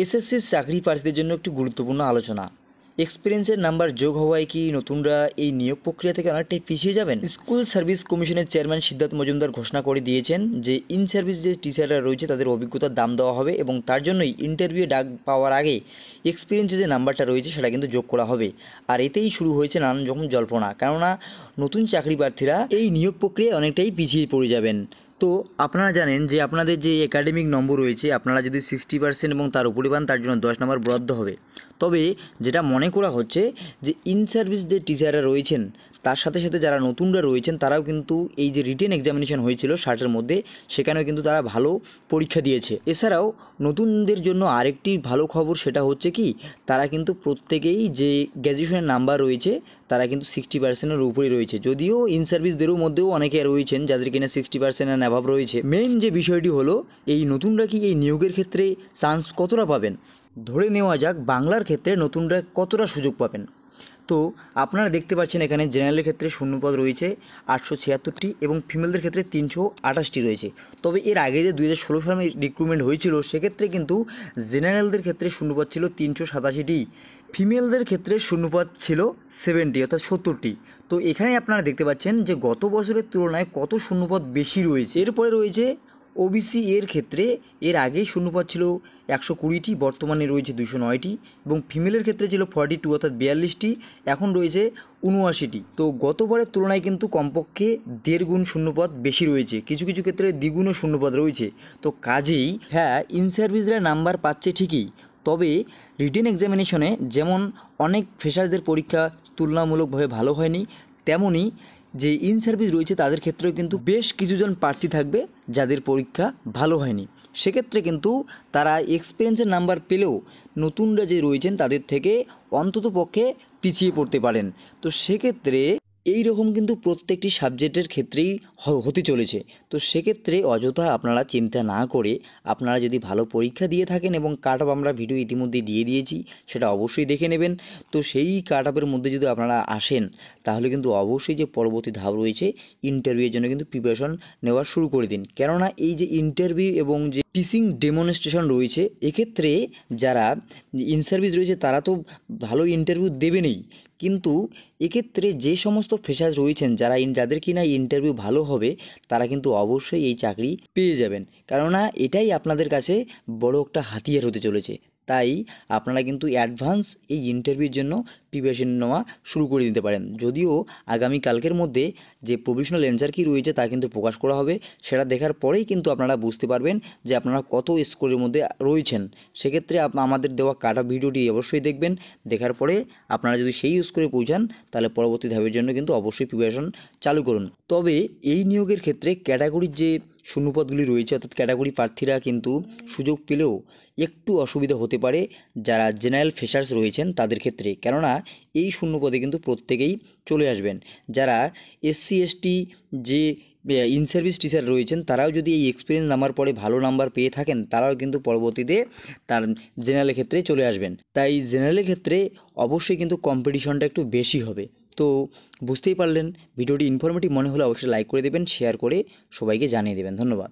এসএসসির চাকরি প্রার্থীদের জন্য একটি গুরুত্বপূর্ণ আলোচনা। এক্সপিরিয়েন্সের নাম্বার যোগ হওয়ায় কি নতুনরা এই নিয়োগ প্রক্রিয়া থেকে অনেকটাই পিছিয়ে যাবেন? স্কুল সার্ভিস কমিশনের চেয়ারম্যান সিদ্ধার্থ মজুমদার ঘোষণা করে দিয়েছেন যে ইন সার্ভিস যে টিচাররা রয়েছে তাদের অভিজ্ঞতার দাম দেওয়া হবে এবং তার জন্যই ইন্টারভিউ ডাক পাওয়ার আগে এক্সপিরিয়েন্সের যে নাম্বারটা রয়েছে সেটা কিন্তু যোগ করা হবে। আর এতেই শুরু হয়েছে নানান রকম জল্পনা, কেননা নতুন চাকরি প্রার্থীরা এই নিয়োগ প্রক্রিয়ায় অনেকটাই পিছিয়ে পড়ে যাবেন। তো আপনারা জানেন যে আপনাদের যে একাডেমিক নম্বর রয়েছে, আপনারা যদি 60% এবং তার উপরে পান তার জন্য 10 নম্বর বরাদ্দ হবে। তবে যেটা মনে করা হচ্ছে যে ইন সার্ভিস যে টিচাররা রয়েছেন তার সাথে সাথে যারা নতুনরা রয়েছেন তারাও কিন্তু এই যে রিটেন এক্সামিনেশন হয়েছিল 60-এর মধ্যে, সেখানেও কিন্তু তারা ভালো পরীক্ষা দিয়েছে। এছাড়াও নতুনদের জন্য আরেকটি ভালো খবর, সেটা হচ্ছে কি তারা কিন্তু প্রত্যেকেই যে গ্র্যাজুয়েশনের নাম্বার রয়েছে তারা কিন্তু 60%-এর উপরে রয়েছে। যদিও ইন সার্ভিসদেরও মধ্যেও অনেকে রয়েছেন যাদের কিনা 60% এর অ্যাভাব রয়েছে। মেইন যে বিষয়টি হলো এই নতুনরা কি এই নিয়োগের ক্ষেত্রে চান্স কতটা পাবেন। ধরে নেওয়া যাক বাংলার ক্ষেত্রে নতুনরা কতটা সুযোগ পাবেন। তো আপনারা দেখতে পাচ্ছেন এখানে জেনারেলের ক্ষেত্রে শূন্যপদ রয়েছে 876টি এবং ফিমেলদের ক্ষেত্রে 328টি রয়েছে। তবে এর আগে যে 2016 সালে রিক্রুটমেন্ট হয়েছিল সেক্ষেত্রে কিন্তু জেনারেলদের ক্ষেত্রে শূন্যপদ ছিল 387টি, ফিমেলদের ক্ষেত্রে শূন্যপদ ছিল 70 অর্থাৎ 70টি। তো এখানে আপনারা দেখতে পাচ্ছেন যে গত বছরের তুলনায় কত শূন্যপদ বেশি রয়েছে। এরপরে রয়েছে ওবিসি এর ক্ষেত্রে এর আগে শূন্যপদ ছিল 120টি, বর্তমানে রয়েছে 209টি এবং ফিমেলের ক্ষেত্রে ছিল 42 অর্থাৎ 42টি, এখন রয়েছে 79টি। তো গতবারের তুলনায় কিন্তু কমপক্ষে 1.5 গুণ শূন্যপদ বেশি রয়েছে, কিছু কিছু ক্ষেত্রে দ্বিগুণও শূন্যপদ রয়েছে। তো কাজেই হ্যাঁ, ইন সার্ভিসরা নাম্বার পাচ্ছে ঠিকই, তবে রিটেন এক্সামিনেশনে যেমন অনেক ফ্রেশারদের পরীক্ষা তুলনামূলকভাবে ভালো হয়নি, তেমনই যে ইন সার্ভিস রয়েছে তাদের ক্ষেত্রেও কিন্তু বেশ কিছুজন প্রার্থী থাকবে যাদের পরীক্ষা ভালো হয়নি। সেক্ষেত্রে কিন্তু তারা এক্সপিরিয়েন্সের নাম্বার পেলেও নতুনরা যে রয়েছেন তাদের থেকে অন্তত পক্ষে পিছিয়ে পড়তে পারেন। তো সেক্ষেত্রে এই রকম কিন্তু প্রত্যেকটি সাবজেক্টের ক্ষেত্রেই হতে চলেছে। তো সেক্ষেত্রে অযথা আপনারা চিন্তা না করে আপনারা যদি ভালো পরীক্ষা দিয়ে থাকেন এবং কাট অফ আমরা ভিডিও ইতিমধ্যে দিয়ে দিয়েছি, সেটা অবশ্যই দেখে নেবেন। তো সেই কাট অফের মধ্যে যদি আপনারা আসেন তাহলে কিন্তু অবশ্যই যে পরবর্তী ধাপ রয়েছে ইন্টারভিউয়ের জন্য কিন্তু প্রিপারেশন নেওয়া শুরু করে দিন। কেননা এই যে ইন্টারভিউ এবং যে টিচিং ডেমনস্ট্রেশন রয়েছে এক্ষেত্রে যারা ইন সার্ভিস রয়েছে তারা তো ভালো ইন্টারভিউ দেবেনই, কিন্তু এক্ষেত্রে যে সমস্ত ফ্রেশার্স রয়েছেন যাদের কিনা ইন্টারভিউ ভালো হবে তারা কিন্তু অবশ্যই এই চাকরি পেয়ে যাবেন, কেননা এটাই আপনাদের কাছে বড় একটা হাতিয়ার হতে চলেছে। তাই আপনারা কিন্তু অ্যাডভান্স এই ইন্টারভিউর জন্য প্রিপারেশন নেওয়া শুরু করে দিতে পারেন। যদিও আগামী কালকের মধ্যে যে প্রভিশনাল অ্যান্সার কি রয়েছে তা কিন্তু প্রকাশ করা হবে, সেটা দেখার পরেই কিন্তু আপনারা বুঝতে পারবেন যে আপনারা কত স্কোরের মধ্যে রয়েছেন। সেক্ষেত্রে আমাদের দেওয়া কাটা ভিডিওটি অবশ্যই দেখবেন, দেখার পরে আপনারা যদি সেই স্কোরে পৌঁছান তাহলে পরবর্তী ধাপের জন্য কিন্তু অবশ্যই প্রিপারেশন চালু করুন। তবে এই নিয়োগের ক্ষেত্রে ক্যাটাগরির যে শূন্যপদগুলি রয়েছে অর্থাৎ ক্যাটাগরি প্রার্থীরা কিন্তু সুযোগ পেলেও একটু অসুবিধা হতে পারে যারা জেনারেল ফ্রেশার্স রয়েছেন তাদের ক্ষেত্রে, কেননা এই শূন্যপদে কিন্তু প্রত্যেকেই চলে আসবেন। যারা এসসি এসটি যে ইন সার্ভিস টিচার রয়েছেন তারাও যদি এই এক্সপিরিয়েন্স নাম্বার পরে ভালো নাম্বার পেয়ে থাকেন তারাও কিন্তু পরবর্তীতে তার জেনারেলের ক্ষেত্রে চলে আসবেন। তাই জেনারেলের ক্ষেত্রে অবশ্যই কিন্তু কম্পিটিশনটা একটু বেশি হবে। তো বুঝতেই পারলেন, ভিডিওটি ইনফরমেটিভ মনে হলে অবশ্যই লাইক করে দেবেন, শেয়ার করে সবাইকে জানিয়ে দেবেন। ধন্যবাদ।